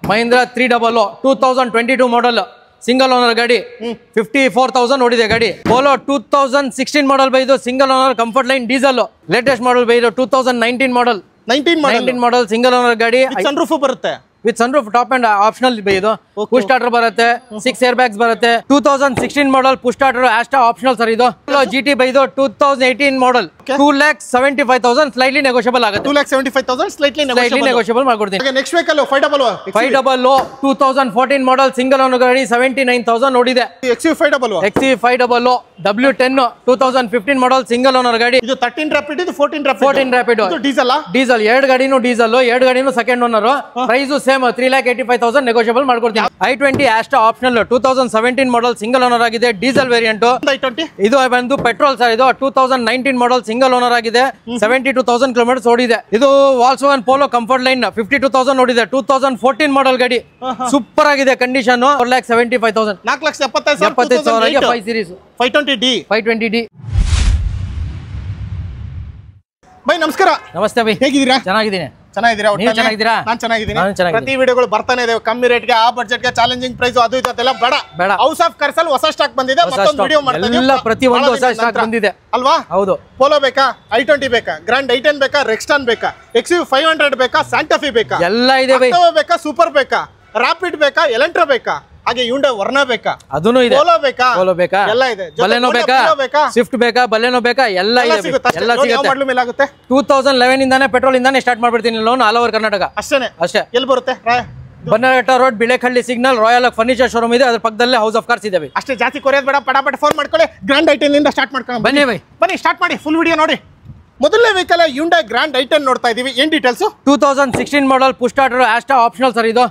ಮಹೀಂದ್ರ 300 2022 ಮಾಡಲ್ single owner ಗಾಡಿ 54,000 ಓಡಿದೆ ಗಾಡಿ. ಪೋಲೋ 2016 ಮಾಡಲ್ ಬೈ, ಇದು single owner comfort line diesel. Latest model ಬೈ, ಇದು 2019 ಮಾಡಲ್. 19 ಮಾಡಲ್ ಸಿಂಗಲ್ ಓನರ್ ಗಾಡಿ. ಸನ್ರೂಫ್ ಬರುತ್ತೆ with sunroof, top and optional ಇದು. ಪುಷ್ ಸ್ಟಾರ್ಟರ್ ಬರುತ್ತೆ, 6 ಏರ್ ಬ್ಯಾಗ್ಸ್ ಬರುತ್ತೆ. 2016 model push starter Asta optional sir ಇದು. GT ಬೈ, ಇದು 2018 ಮಾಡಲ್. 2,75,000 ಸ್ಲೈಟ್ಲಿ ನೆಗೋಷಿಯಬಲ್ ಆಗುತ್ತೆ. 2,75,000 ಸ್ಲೈಟ್ಲಿ ನೆಗೋಷಿಯಬಲ್ ಮಾಡ್ಕೊಡ್ತೀನಿ. Next vehicle 500 2014 model single owner ಗಾಡಿ 79,000 ಓಡಿದೆ. XC500 W10 2015 ಮಾಡಲ್ ಸಿಂಗಲ್ ಓನರ್ ಗಾಡಿ. ಇದು 13 ರ್ಯಾಪಿಡ್, ಇದು 14 ರ್ಯಾಪಿಡ್. ಡೀಸೆಲ್ ಎರಡು ಗಾಡಿನೂ ಡೀಸೆಲ್, ಎರಡು ಗಾಡಿನೂ second owner. Price same 3,85,000 negotiable ಮಾಡ್ಕೊಡ್ತೀನಿ. i20 Asta optional 2017 model single owner ಆಗಿದೆ, ಡೀಸೆಲ್ ವೇರಿಯಂಟ್. ಇದು ಬಂದು ಪೆಟ್ರೋಲ್ ಸರ್, ಇದು 2019 ಮಾಡಲ್ ಸಿಂಗಲ್ ಓನರ್ ಆಗಿದೆ, 72,000 ಕಿಲೋಮೀಟರ್ಸ್ ಓಡಿದೆ. ಇದು ವಾಲ್ಸ್ವಾಗನ್ ಪೋಲೋ ಕಂಫರ್ಟ್ ಲೈನ್ 52,000 ಓಡಿದೆ, 2014 ಮಾಡಲ್ ಗಾಡಿ. ಸೂಪರ್ ಆಗಿದೆ ಕಂಡೀಷನ್. 4,75,000 4,75,000 5 series 520D. ಬೈ ನಮಸ್ಕಾರ. ನಮಸ್ತೆ ಬೈ, ಹೇಗಿದ್ದೀರಾ? ಚೆನ್ನಾಗಿದ್ದೀನಿ. ಚೆನ್ನಾಗಿದ್ದೀರಾ? ನಾನು ಚೆನ್ನಾಗಿದ್ದೀನಿ. ಪ್ರತಿ ವಿಡಿಯೋಗಳು ಬರ್ತಾನೆ ಇದೆ, ಕಮ್ಮಿ ರೇಟ್ಗೆ, ಆ ಬಡ್ಜೆಟ್ಗೆ, ಚಾಲೆಂಜಿಂಗ್ ಪ್ರೈಸ್, ಅದು ಇದು ಅದೆಲ್ಲ ಬೇಡ. ಹೌಸ್ ಆಫ್ ಕರ್ಸಲ್ ಹೊಸ ಸ್ಟಾಕ್ ಬಂದಿದೆ, ಮತ್ತೊಂದು ವಿಡಿಯೋ ಮಾಡ್ತೀವಿ. ಎಲ್ಲ ಪ್ರತಿ ಒಂದು ಹೊಸ ಸ್ಟಾಕ್ ಬಂದಿದೆ ಅಲ್ವಾ? ಹೌದು. ಪೋಲೋ ಬೇಕಾ, i20 ಬೇಕಾ, ಗ್ರ್ಯಾಂಡ್ i10 ಬೇಕಾ, ರೆಕ್ಸ್ಟಾನ್ ಬೇಕಾ, XU500 ಬೇಕಾ, ಸ್ಯಾಂಟಾಫಿ ಬೇಕಾ, ಎಲ್ಲ ಇದೆ ಬೈ. ಬೇಕಾ, ಸೂಪರ್ ಬೇಕಾ, ರ್ಯಾಪಿಡ್ ಬೇಕಾ, ಎಲೆಂಟ್ರಾ ಬೇಕಾ, ಹಾಗೆ ಹ್ಯುಂಡೈ ವರ್ನಾ ಬೇಕಾ, ಅದೂನು ಇದೆ. ಪೋಲೋ ಬೇಕಾ, ಎಲ್ಲ ಇದೆ. ಬಲೆನೋ ಬೇಕಾ, ಸ್ವಿಫ್ಟ್ ಬೇಕಾ, ಬಲೆನೋ ಬೇಕಾ, ಎಲ್ಲ ಇದೆ. ಎಲ್ಲ ಸಿಗುತ್ತೆ. 2011 ಇಂದಾನೆ ಪೆಟ್ರೋಲ್ ಇಂದಾನೆ ಸ್ಟಾರ್ಟ್ ಮಾಡ್ಬಿಡ್ತೀನಿ ಲೋನ್ ಆಲ್ ಓವರ್ ಕರ್ನಾಟಕ. ಅಷ್ಟೇ. ಎಲ್ಲಿ ಬರುತ್ತೆ? Bannerghatta road, Bilekahalli signal, royal furniture showroom ಇದೆ, ಅದ್ರ ಪಕ್ಕದಲ್ಲೇ ಹೌಸ್ ಆಫ್ ಕಾರ್ಸ್ ಇದೆ. ಅಷ್ಟೇ, ಜಾಸ್ತಿ ಕೊರಿಯೋದು ಬೇಡ, ಪಟಾಪಟ ಫೋನ್ ಮಾಡ್ಕೊಳ್ಳಿ. ಗ್ರ್ಯಾಂಡ್ i10 ಇಂದ ಸ್ಟಾರ್ಟ್ ಮಾಡ್ಕೊಂಡು ಬನ್ನಿ ಬೈ, ಬನ್ನಿ ಸ್ಟಾರ್ಟ್ ಮಾಡಿ. ಫುಲ್ ವಿಡಿಯೋ ನೋಡಿ. ಮೊದಲನೇ ವೆಹಿಕಲ್ ಹ್ಯುಂಡೈ ಗ್ರ್ಯಾಂಡ್ i10 ನೋಡ್ತಾ ಇದೀವಿ. ಏನ್ details? 2016 model push starter Asta optional sir ಇದು.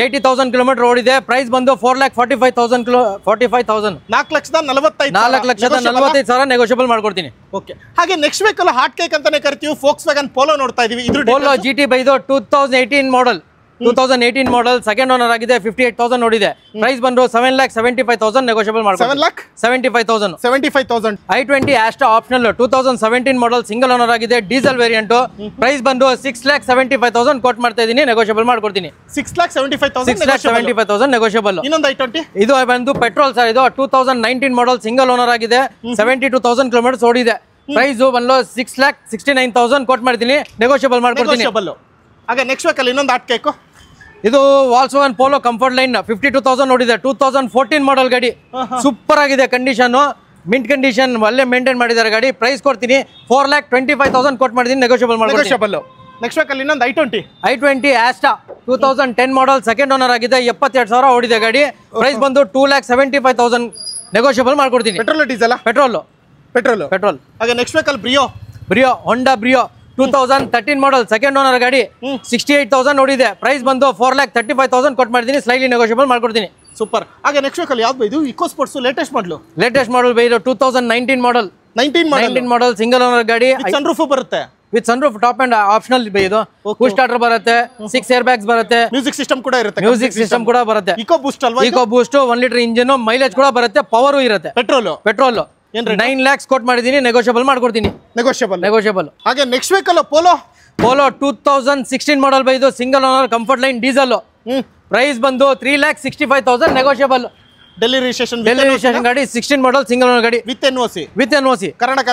80,000 ಕಿಲೋಮೀಟರ್ ಓಡಿದೆ. ಪ್ರೈಸ್ ಬಂದು 4,45,000 4,45,000 ನೆಗೋಷಿಯಬಲ್ ಮಾಡ್ಕೊಡ್ತೀನಿ. ಓಕೆ. ಹಾಗೆ ನೆಕ್ಸ್ಟ್ ವೆಹಿಕಲ್ ಹಾಟ್ ಕೇಕ್ ಅಂತಾನೆ ಕರಿತೀವಿ, ಫೋಕ್ಸ್ವ್ಯಾಗನ್ ಪೋಲೋ ನೋಡ್ತಾ ಇದೀವಿ. ಇದ್ರ ಪೋಲೋ GT ಬೈ, ಇದು 2018 ಮಾಡಲ್. 2018 ಮಾಡಲ್, ಸೆಕೆಂಡ್ ಓನರ್ ಆಗಿದೆ, 58,000 ಓಡಿದೆ. ಪ್ರೈಸ್ ಬಂದು 7,75,000 ನೆಗೋಷಿಯಬಲ್ ಮಾಡ್ಕೊಡ್ತೀನಿ. 7,75,000 i20 Asta optional 2017 model single owner ಆಗಿದೆ, ಡೀಸೆಲ್ ವೇರಿಯಂಟ್. ಪ್ರೈಸ್ ಬಂದು 6,75,000 ಕೋಟ್ ಮಾಡ್ತಾ ಇದೀನಿ, ನೆಗೋಷಿಯಬಲ್ ಮಾಡ್ಕೊಡ್ತೀನಿ. 6,75,000 ನೆಗೋಷಿಯಬಲ್. ಇನ್ನೊಂದು i20 ಇದು ಬಂದು ಪೆಟ್ರೋಲ್ ಸರ್, ಇದು 2019 ಮಾಡಲ್ ಸಿಂಗಲ್ ಓನರ್ ಆಗಿದೆ, 72,000 ಕಿಲೋಮೀಟರ್ಸ್ ಓಡಿದೆ. ಪ್ರೈಸ್ ಬಂದು 6,69,000 ಕೋಟ್ ಮಾಡ್ತೀನಿ, ನೆಗೋಷಿಯಬಲ್ ಮಾಡ್ಕೊಡ್ತೀನಿ. ಹಾಗೆ ನೆಕ್ಸ್ಟ್ ವೆಹಿಕಲ್ ಇನ್ನೊಂದು ಹಾಟ್ ಕೇಕ್. ಇದು ವಾಲ್ಸ್ವಾಗನ್ ಪೋಲೋ ಕಂಫರ್ಟ್ ಲೈನ್ 52,000 ಓಡಿದೆ, 2014 ಮಾಡಲ್ ಗಾಡಿ. ಸೂಪರ್ ಆಗಿದೆ ಕಂಡೀಷನ್, ಮಿಂಟ್ ಕಂಡೀಷನ್, ಒಳ್ಳೆ ಮೇಂಟೈನ್ ಮಾಡಿದ್ದಾರೆ ಗಾಡಿ. ಪ್ರೈಸ್ ಕೊಡ್ತೀನಿ 4,25,000 ಕೋಟ್ ಮಾಡಿದ್ದೀನಿ, ನೆಗೋಷಿಯಬಲ್ ಮಾಡ್ಕೊಡ್ತೀನಿ. ನೆಕ್ಸ್ಟ್ ವೆಹಿಕಲ್ ಇನ್ನೊಂದು i20 ಆಸ್ಟಾ 2010 ಮಾಡಲ್, ಸೆಕೆಂಡ್ ಓನರ್ ಆಗಿದೆ, 72,000 ಓಡಿದೆ ಗಾಡಿ. ಪ್ರೈಸ್ ಬಂದು 2,75,000 ನೆಗೋಷಿಯಬಲ್ ಮಾಡ್ಕೊಡ್ತೀನಿ. ಪೆಟ್ರೋಲ್. ಹಾಗೆ next vehicle Honda Brio 2013 model, second owner ಗಾಡಿ, 68,000 ಓಡಿದೆ. ಪ್ರೈಸ್ ಬಂದು 4,35,000 ಕೊಟ್ಟು ಮಾಡಿದ್ದೀನಿ, ಸ್ಲೈಟ್ಲಿ ನೆಗೋಷಿಯಬಲ್ ಮಾಡ್ಕೊಡ್ತೀನಿ. ಸೂಪರ್. ಹಾಗೆ ನೆಕ್ಸ್ಟ್ ವೆಹಿಕಲ್ ಯಾವ್ದು ಇದು? ಇಕೋ ಸ್ಪೋರ್ಟ್ಸ್ ಲೇಟೆಸ್ಟ್ ಮಾಡಲ್ ಬೈ, ಇದು 2019 ಮಾಡಲ್. 19 ಮಾಡಲ್ ಸಿಂಗಲ್ ಓನರ್ ಗಾಡಿ. ಸನ್ರೂಫ್ ಬರುತ್ತೆ, with sunroof, top and optional ಇದು. ಪುಷ್ ಸ್ಟಾರ್ಟರ್ ಬರುತ್ತೆ, 6 ಏರ್ ಬ್ಯಾಗ್ಸ್ ಬರುತ್ತೆ, ಮ್ಯೂಸಿಕ್ ಸಿಸ್ಟಮ್ ಕೂಡ ಇರುತ್ತೆ. Eco Boost 1 litre engine, mileage ಕೂಡ ಬರುತ್ತೆ, ಪವರ್ ಇರುತ್ತೆ. ಪೆಟ್ರೋಲ್ 9 lakhs ಕೋಟ್ ಮಾಡಿದ್ದೀನಿ, ನೆಗೋಷಿಯಬಲ್ ಮಾಡ್ಕೊಡ್ತೀನಿ. ನೆಗೋಷಿಯಬಲ್. ಹಾಗೆ ನೆಕ್ಸ್ಟ್ ವೆಹಿಕಲ್ ಪೋಲೋ 2016 ಮಾಡಲ್ ಬೈ, ಇದು single owner comfort line diesel. Price ಬಂದು 3,65,000 ನೆಗೋಷಿಯಬಲ್. ಡೆಲ್ಲಿ ರಿಜಿಸ್ಟ್ರೇಷನ್ ಗಾಡಿ, 16 ಮಾಡಲ್ ಸಿಂಗಲ್ ಓನರ್ ಗಾಡಿ, ವಿತ್ ಎನ್ಒಸಿ. ಕರ್ನಾಟಕ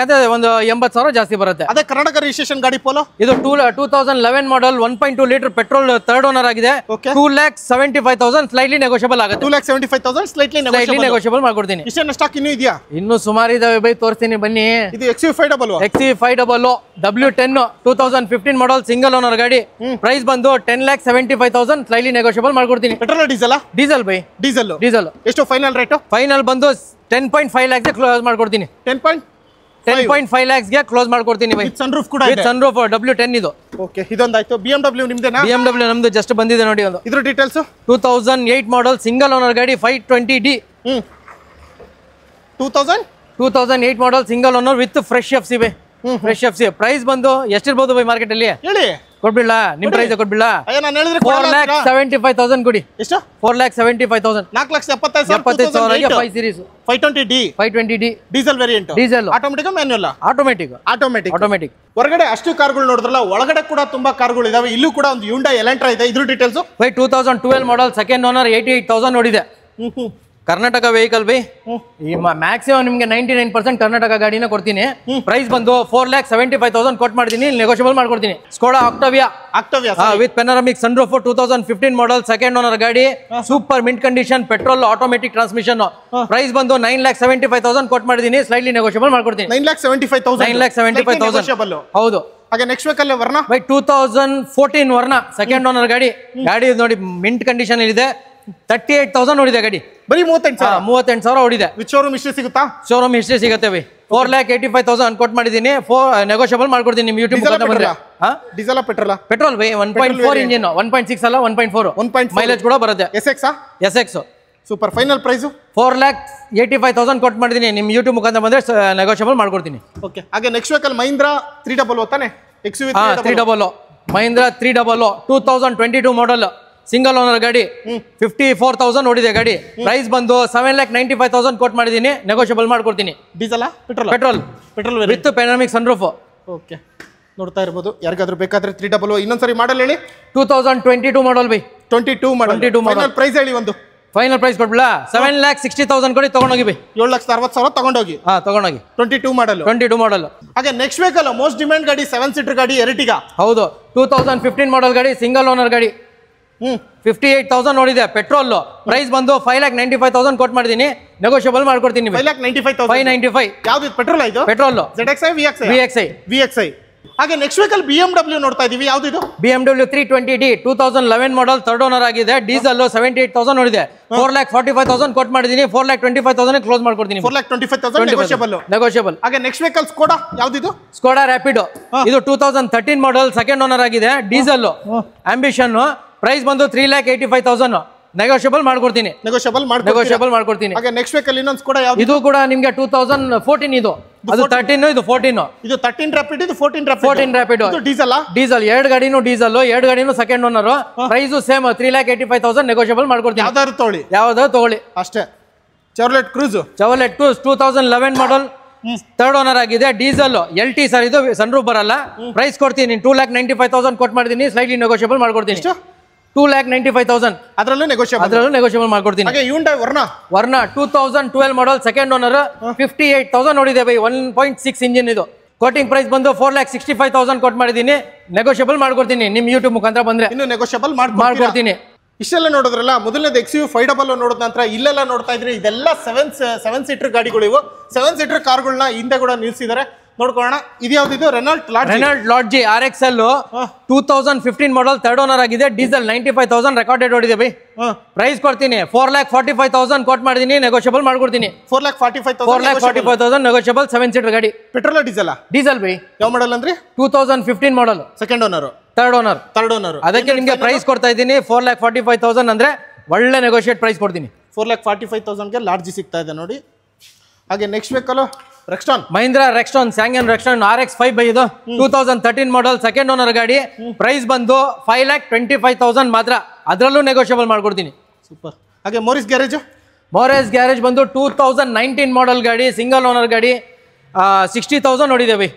ಆದ್ರೆ ಒಂದು 80,000 ಜಾಸ್ತಿ ಬರುತ್ತೆ. ಅದೇ ಕರ್ನಾಟಕ ರಿಜಿಸ್ಟ್ರೇಷನ್ ಗಾಡಿ ಪೋಲೋ. ಇದು 2011 ಮಾಡಲ್, 1.2 ಲೀಟರ್ ಪೆಟ್ರೋಲ್, ಥರ್ಡ್ ಓನರ್ ಆಗಿದೆ. 2,75,000 ಸ್ಲೈಟ್ಲಿ ನೆಗೋಷಿಯಬಲ್ ಆಗುತ್ತೆ. 2,75,000 ಸ್ಲೈಟ್ಲಿ ನೆಗೋಷಿಯಬಲ್ ಮಾಡ್ಕೊಡ್ತೀನಿ. ಇಷ್ಟೇನ ಸ್ಟಾಕ್ ಇನ್ನೂ ಇದೆಯಾ? ಇನ್ನೂ ಸುಮಾರು ಇದಾವೆ ಬೈ, ತೋರಿಸ್ತೀನಿ ಬನ್ನಿ. ಇದು XC500 W10 2015 ಮಾಡಲ್ ಸಿಂಗಲ್ ಓನರ್ ಗಾಡಿ. ಪ್ರೈಸ್ ಬಂದು 10,75,000 ಸ್ಲೈಟ್ಲಿ ನೆಗೋಷಿಯಬಲ್ ಮಾಡ್ಕೊಡ್ತೀನಿ. Petrol diesel by, diesel. ಎಷ್ಟು ಫೈನಲ್ ರೇಟ್? ಫೈನಲ್ ಬಂದು 10.5 lakhs ಗೆ ಕ್ಲೋಸ್ ಮಾಡ್ಕೊಡ್ತೀನಿ. 10.5 lakhs ಗೆ ಕ್ಲೋಸ್ ಮಾಡ್ಕೊಡ್ತೀನಿ ಬೈ. ಸನ್ರೂಫ್ ಕೂಡ ಇದೆ. ಸನ್ರೂಫ್ W10 ಇದು. ಓಕೆ, ಇದೊಂದಾಯ್ತು. BMW ನಿಮ್ದೇನಾ? BMW ನಮ್ದು ಜಸ್ಟ್ ಬಂದಿದೆ ನೋಡಿ. ಒಂದು ಇದ್ರ ಡೀಟೇಲ್ಸ್ 2008 ಮಾಡಲ್ ಸಿಂಗಲ್ ಓನರ್ ಗಾಡಿ, 520D. 2008 model single owner with fresh FC ಬೈ. Fresh FC. ಪ್ರೈಸ್ ಬಂದು ಎಷ್ಟಿರ್ಬೋದು ಬೈ ಮಾರ್ಕೆಟ್ ಅಲ್ಲಿ? ಹೇಳಿ. ಕೊಡ್ಬಿಡ್ಲಾ ನಿಮ್ ಪ್ರೈಸ್ ಕೊಡ್ಬಿಡ್ಲಾ ಅಯ್ಯೋ ನಾನು ಹೇಳಿದ್ರೆ 4,75,000 ಕೊಡಿ ಎಷ್ಟು 4,75,000 4,75,000 5 series 520D 520D diesel variant diesel automatic manual automatic ಹೊರಗಡೆ ಅಷ್ಟು ಕಾರ್ಗಳು ನೋಡಿದ್ರಲ್ಲ ಒಳಗಡೆ ಕೂಡ ತುಂಬಾ ಕಾರ್ಗಳು ಇದಾವೆ ಇಲ್ಲೂ ಕೂಡ ಒಂದು Hyundai Elantra ಇದೆ ಇದ್ರ ಡೀಟೇಲ್ಸ್ 2012 ಮಾಡಲ್ ಸೆಕೆಂಡ್ ಓನರ್ 88,000 ನೋಡಿದೆ ಕರ್ನಾಟಕ ವೆಹಿಕಲ್ ಬೈ ಈ ಮ್ಯಾಕ್ಸಿಮಮ್ ನಿಮಗೆ 99% ಕರ್ನಾಟಕ ಗಾಡಿನ ಕೊಡ್ತೀನಿ ಪ್ರೈಸ್ ಬಂದು 4,75,000 ಕೊಟ್ ಮಾಡ್ತೀನಿ ನೆಗೋಷಿಯಬಲ್ ಮಾಡ್ಕೊಡ್ತೀನಿ Skoda Octavia with panoramic sunroof 2015 model second owner ಗಾಡಿ super mint condition petrol automatic transmission price ಬಂದು 9,75,000 ಕೊಟ್ ಮಾಡಿದೀನಿ ಸ್ಲೈಟ್ಲಿ ನೆಗೋಷಿಯಬಲ್ ಮಾಡ್ಕೊಡ್ತೀನಿ 9,75,000 ಹೌದು ಹಾಗೆ ನೆಕ್ಸ್ಟ್ ವೇಕಲ್ ವರ್ಣ ಬೈ 2014 ವರ್ಣ ಸೆಕೆಂಡ್ ಓನರ್ ಗಾಡಿ ನೋಡಿ ಮಿಂಟ್ ಕಂಡೀಷನ್ ಇದೆ 38,000 ನೋಡಿದೆ ಗಾಡಿ ಬರೀ 38,000 ಓಡಿದೆ ವಿತ್ ಶೋರೂಮ್ ಹಿಸ್ಟ್ರಿ ಸಿಗುತ್ತಾ ಶೋರೂಮ್ ಹಿಸ್ಟ್ರಿ ಸಿಗುತ್ತೆ ಬೈ 4,85,000 ಅನ್ಕೋಟ್ ಮಾಡಿದ್ದೀನಿ ನೆಗೋಷಿಯಬಲ್ ಮಾಡ್ಕೊಡ್ತೀನಿ ನಿಮ್ YouTube diesel petrol by 1.4 engine 1.6 ಅಲ್ಲ 1.4 ಮೈಲೇಜ್ ಕೂಡ ಬರುತ್ತೆ ಎಸ್ಎಕ್ಸ್ ಸೂಪರ್ ಫೈನಲ್ ಪ್ರೈಸ್ 4,85,000 ಕೊಟ್ ಮಾಡಿದ್ದೀನಿ ನಿಮ್ ಯೂಟ್ಯೂಬ್ ಮುಖಾಂತರ ಬಂದ್ರೆ ನೆಗೋಷಿಯಬಲ್ ಮಾಡ್ಕೊಡ್ತೀನಿ ಓಕೆ ಹಾಗೆ ನೆಕ್ಸ್ಟ್ ವೇಕಲ್ ಮಹೀಂದ್ರಾ 300 ತಾನೆ XUV 300 ಮಹೀಂದ್ರಾ 300 2022 ಮಾಡಲ್ ಸಿಂಗಲ್ ಓನರ್ ಗಾಡಿ 54,000 ನೋಡಿದೆ ಗಾಡಿ ಪ್ರೈಸ್ ಬಂದು 7,95,000 ಕೊಟ್ ಮಾಡಿದ್ದೀನಿ ನೆಗೋಷಿಯಬಲ್ ಮಾಡ್ಕೊಡ್ತೀನಿ diesel petrol with panoramic sunroof okay ನೋಡ್ತಾ ಇರಬಹುದು ಯಾರಿಗಾದ್ರೂ ಬೇಕಾದ್ರೆ 300 ಇನ್ನೊಂದ್ಸರಿ ಮಾಡಲ್ ಹೇಳಿ 2022 ಮಾಡಲ್ ಬೈ 22 ಫೈನಲ್ ಪ್ರೈಸ್ ಹೇಳಿ ಒಂದು ಫೈನಲ್ ಪ್ರೈಸ್ ಕೊಡ್ಬಿಡಾ 7,60,000 ಕೊಡಿ ತಗೊಂಡೋಗಿ ಬೈ 7,60,000 ತಗೊಂಡೋಗಿ ತಗೊಂಡೋಗಿ 22 ಮಾಡಲ್ ಹಾಗೆ ನೆಕ್ಸ್ಟ್ ವೇಕಲ್ ಮೋಸ್ಟ್ ಡಿಮ್ಯಾಂಡ್ ಗಾಡಿ 7 ಸೀಟರ್ ಗಾಡಿ ಎರ್ಟಿಗಾ ಹೌದು 2015 ಮಾಡಲ್ ಗಾಡಿ ಸಿಂಗಲ್ ಓನರ್ ಗಾಡಿ 58,000 ನೋಡಿದೆ ಪೆಟ್ರೋಲ್ ಪ್ರೈಸ್ ಬಂದು 5,95,000 ಕೊಟ್ ಮಾಡಿದ್ದೀನಿ ನೆಗೋಷಿಯಬಲ್ ಮಾಡ್ಕೊಡ್ತೀನಿ 595 ಯಾವ್ದು ಪೆಟ್ರೋಲ್ ಆಯ್ತು ಪೆಟ್ರೋಲ್ VXI ಹಾಗೆ ನೆಕ್ಸ್ಟ್ ವೇಕಲ್ BMW ನೋಡ್ತಾ ಇದೀವಿ ಯಾವ್ದು ಇದು BMW 320D 2011 model third owner ಆಗಿದೆ ಡೀಸೆಲ್ 78,000 ನೋಡಿದೆ 4,45,000 ಕೊಟ್ ಮಾಡಿದ್ದೀನಿ 4,25,000 ಕ್ಲೋಸ್ ಮಾಡ್ಕೊಡ್ತೀನಿ 4,25,000 ನೆಗೋಷಿಯಬಲ್ ಹಾಗೆ ನೆಕ್ಸ್ಟ್ ವೇಕಲ್ ಸ್ಕೋಡಾ ಯಾವ್ದು ಇದು ಸ್ಕೋಡಾ ರ್ಯಾಪಿಡೋ ಇದು 2013 ಮಾಡಲ್ ಸೆಕೆಂಡ್ ಓನರ್ ಆಗಿದೆ ಡೀಸೆಲ್ ಆಂಬಿಷನ್ ಪ್ರೈಸ್ ಬಂದು 3,85,000 ನೆಗೋಷಿಯಬಲ್ ಮಾಡ್ಕೊಡ್ತೀನಿ ಹಾಗೆ ನೆಕ್ಸ್ಟ್ ವೇಕಲ್ ಇನ್ನೊಂದು ಸ್ಕೋಡಾ ಯಾವ್ದು ಇದು ಕೂಡ ನಿಮಗೆ 2014 ಇದು ಅದು 13 ಇದು 14 ಇದು 13 ರ್ಯಾಪಿಡ್ ಇದು 14 ರ್ಯಾಪಿಡ್ ಇದು ಡೀಸೆಲ್ ಎರಡು ಗಾಡಿನೂ second owner price same 3,85,000 negotiable ಮಾಡ್ಕೊಡ್ತೀನಿ ಯಾವ್ದಾದ್ರು ತಗೊಳ್ಳಿ ಅಷ್ಟೇ Chevrolet Cruze 2011 model third owner ಆಗಿದೆ ಡೀಸೆಲ್ LT ಸರ್ ಇದು ಸನ್ರೂಫ್ ಬರಲ್ಲ ಪ್ರೈಸ್ ಕೊಡ್ತೀನಿ 2,95,000 ಕೊಟ್ ಮಾಡಿದ್ದೀನಿ ಸ್ಲೈಟ್ಲಿ ನೆಗೋಷಿಯಬಲ್ ಮಾಡ್ಕೊಡ್ತೀನಿ 2,95,000 ಅದರಲ್ಲೂ ನೆಗೋಷಿಯಬಲ್ ಮಾಡ್ಕೊಡ್ತೀನಿ ಹಾಗೆ Hyundai ವರ್ಣ 2012 ಮಾಡಲ್ ಸೆಕೆಂಡ್ ಓನರ್ 58,000 ನೋಡಿದೆ ಬೈ 1.6 ಇಂಜಿನ್ ಇದು ಕೋಟಿಂಗ್ ಪ್ರೈಸ್ ಬಂದು 4,65,000 ಕೊಟ್ ಮಾಡಿದ್ದೀನಿ ನೆಗೋಷಿಯಬಲ್ ಮಾಡ್ಕೊಡ್ತೀನಿ ನಿಮ್ ಯೂಟ್ಯೂಬ್ ಮುಖಾಂತರ ಬಂದ್ರೆ ಇನ್ನು ನೆಗೋಷಿಯಬಲ್ ಮಾಡ್ಕೊಡ್ತೀನಿ ಇಷ್ಟೆಲ್ಲ ನೋಡಿದ್ರಲ್ಲ ಮೊದಲನೇದು XUV 500 ನೋಡಿದ ನಂತರ ಇಲ್ಲೆಲ್ಲ ನೋಡ್ತಾ ಇದ್ರಿ ಇದೆಲ್ಲ 7 ಸೀಟರ್ ಗಾಡಿಗಳು ಇವು 7 ಸೀಟರ್ ಕಾರ್ಗಳನ್ನ ಹಿಂದೆ ಕೂಡ ನಿಲ್ಸಿದ್ದಾರೆ ನೋಡ್ಕೊಳ್ಳೋಣ ಇದು ಯಾವ್ದು ರೆನಾಲ್ಟ್ ಲಾಡ್ಜಿ RXL 2015 ಮಾಡಲ್ ಥರ್ಡ್ ಓನರ್ ಆಗಿದೆ ಡೀಸೆಲ್ 95,000 ರೆಕಾರ್ಡೆಡ್ ಓಡಿದೆ ಬೈ ಪ್ರೈಸ್ ಕೊಡ್ತೀನಿ 4,45,000 ಕೊಟ್ ಮಾಡಿದ್ದೀನಿ ನೆಗೋಷಿಯಬಲ್ ಮಾಡ್ಕೊಡ್ತೀನಿ 4,45,000 ನೆಗೋಷಿಯಬಲ್ 7 ಸೀಟರ್ ಗಾಡಿ ಪೆಟ್ರೋಲ್ ಡೀಸೆಲ್ ಬೈ ಯಾವ ಮಾಡಲ್ ಅಂದ್ರೆ 2015 model second owner third owner ಅದಕ್ಕೆ ನಿಮಗೆ ಪ್ರೈಸ್ ಕೊಡ್ತಾ ಇದ್ದೀನಿ 4,45,000 ಅಂದ್ರೆ ಒಳ್ಳೆ ನೆಗೋಷಿಯೇಟ್ ಪ್ರೈಸ್ ಕೊಡ್ತೀನಿ 4,45,000 ಗೆ ಲಾಡ್ಜಿ ಸಿಗ್ತಾ ಇದೆ ನೋಡಿ ಹಾಗೆ next vehicle Mahindra Rexton Ssangyong Rexton RX5 ಬೈ ಇದು 2013 ಮಾಡಲ್ ಸೆಕೆಂಡ್ ಓನರ್ ಗಾಡಿ ಪ್ರೈಸ್ ಬಂದು 5,25,000 ಮಾತ್ರ ಅದರಲ್ಲೂ ನೆಗೋಷಿಯಬಲ್ ಮಾಡ್ಕೊಡ್ತೀನಿ ಸೂಪರ್ ಹಾಗೆ ಮೋರಿಸ್ ಗ್ಯಾರೇಜ್ ಬಂದು 2019 ಮಾಡಲ್ ಗಾಡಿ ಸಿಂಗಲ್ ಓನರ್ ಗಾಡಿ 60,000 ನೋಡಿದೆ ಬೈ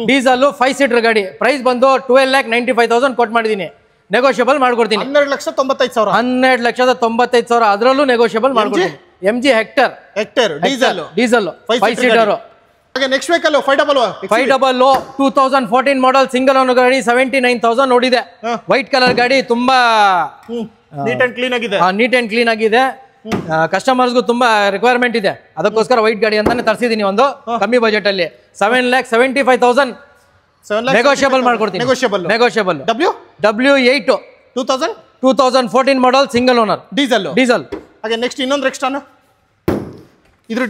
ಡೀಸೆಲ್ 5 ಸೀಟರ್ ಗಾಡಿ ಪ್ರೈಸ್ ಬಂದು 12,95,000 ಕೊಟ್ ಮಾಡಿದ್ದೀನಿ ನೆಗೋಷಿಯಬಲ್ ಮಾಡ್ಕೊಡ್ತೀನಿ 12,95,000 ಅದರಲ್ಲೂ ನೆಗೋಷಿಯಬಲ್ ಮಾಡ್ಕೊಡ್ತೀನಿ MG ಹೆಕ್ಟರ್ ಡೀಸೆಲ್ 5 ಸೀಟರ್ ಹಾಗೆ next vehicle 500 2014 model single owner ಗಾಡಿ 79,000 ನೋಡಿದೆ ವೈಟ್ ಕಲರ್ ಗಾಡಿ ತುಂಬಾ ನೀಟ್ ಅಂಡ್ ಕ್ಲೀನ್ ಆಗಿದೆ ಕಸ್ಟಮರ್ಸ್ಗೂ ತುಂಬಾ ರಿಕ್ವೈರ್ಮೆಂಟ್ ಇದೆ ಅದಕ್ಕೋಸ್ಕರ ವೈಟ್ ಗಾಡಿ ಅಂತಾನೆ ತರಿಸಿದೀನಿ ಒಂದು ಕಮ್ಮಿ ಬಜೆಟ್ ಅಲ್ಲಿ 7,75,000 ನೆಗೋಷಿಯಬಲ್ ಮಾಡ್ಕೊಡ್ತೀನಿ negotiable W8 2014 model single owner diesel ಹಾಗೆ ನೆಕ್ಸ್ಟ್ ಇನ್ನೊಂದು ರೆಕ್ಸ್ಟಾನ್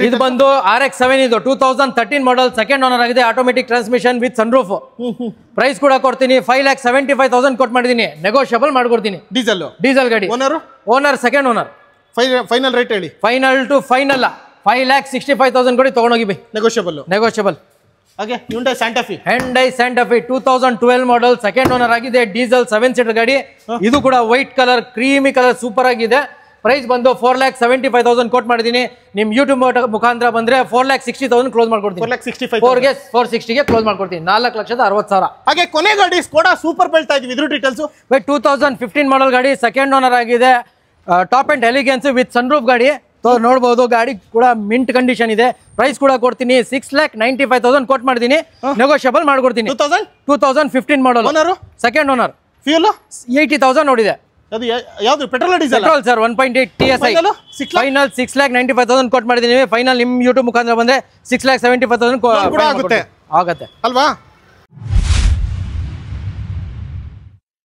ಇದು ಬಂದು RX7 ಇದು 2013 ಮಾಡಲ್ ಸೆಕೆಂಡ್ ಓನರ್ ಆಗಿದೆ automatic transmission with sunroof price ಕೂಡ ಕೊಡ್ತೀನಿ 5,75,000 ಕೊಟ್ ಮಾಡಿದ್ದೀನಿ ನೆಗೋಷಿಯಬಲ್ ಮಾಡ್ಕೊಡ್ತೀನಿ ಡೀಸೆಲ್ ಗಾಡಿ owner second owner final rate ಹೇಳಿ ಫೈನಲ್ 5,65,000 ಕೊಡಿ ತಗೊಂಡೋಗಿ ಬೈ ನೆಗೋಷಿಯಬಲ್ ಹಾಗೆ Hyundai Santa Fe Hyundai Santa Fe 2012 model second owner ಆಗಿದೆ ಡೀಸೆಲ್ 7 ಸೀಟರ್ ಗಾಡಿ ಇದು ಕೂಡ white colour creamy colour super ಆಗಿದೆ ಪ್ರೈಸ್ ಬಂದು 4,75,000 ಕೋಟ್ ಮಾಡಿದೀನಿ ನಿಮ್ ಯೂಟ್ಯೂಬ್ ಮುಖಾಂತರ ಬಂದ್ರೆ 4,60,000 ಕ್ಲೋಸ್ ಮಾಡ್ಕೊಡ್ತೀನಿ 4,65,000 460 ಗೆ ಕ್ಲೋಸ್ ಮಾಡ್ಕೊಡ್ತೀನಿ 4,60,000 ಹಾಗೆ ಕೊನೆ ಗಾಡಿ ಸ್ಕೋಡಾ ಸೂಪರ್ ಬೆಳ್ತಾ ಇದೀವಿ ಇದ್ರ ಡೀಟೇಲ್ಸ್ 2015 ಮಾಡೆಲ್ ಗಾಡಿ ಸೆಕೆಂಡ್ ಓನರ್ ಆಗಿದೆ top and elegance with sunroof ಗಾಡಿ ನೋಡಬಹುದು ಗಾಡಿ ಕೂಡ ಮಿಂಟ್ ಕಂಡೀಷನ್ ಇದೆ ಪ್ರೈಸ್ ಕೂಡ ಕೊಡ್ತೀನಿ 6,95,000 ಕೋಟ್ ಮಾಡಿದೀನಿ ನೆಗೋಷಿಯಬಲ್ ಮಾಡ್ಕೊಡ್ತೀನಿ 2015 model owner second owner fuel 80,000 ನೋಡಿದೆ ಅದು ಯಾವುದು petrol diesel petrol sir 1.8 TSI final 6,95,000 quote ಮಾಡಿದೀನಿ ಫೈನಲ್ ನಿಮ್ ಯೂಟ್ಯೂಬ್ ಮುಖಾಂತರ ಬಂದ್ರೆ 6,75,000 ಕೂಡ ಆಗುತ್ತೆ ಆಗುತ್ತೆ ಅಲ್ವಾ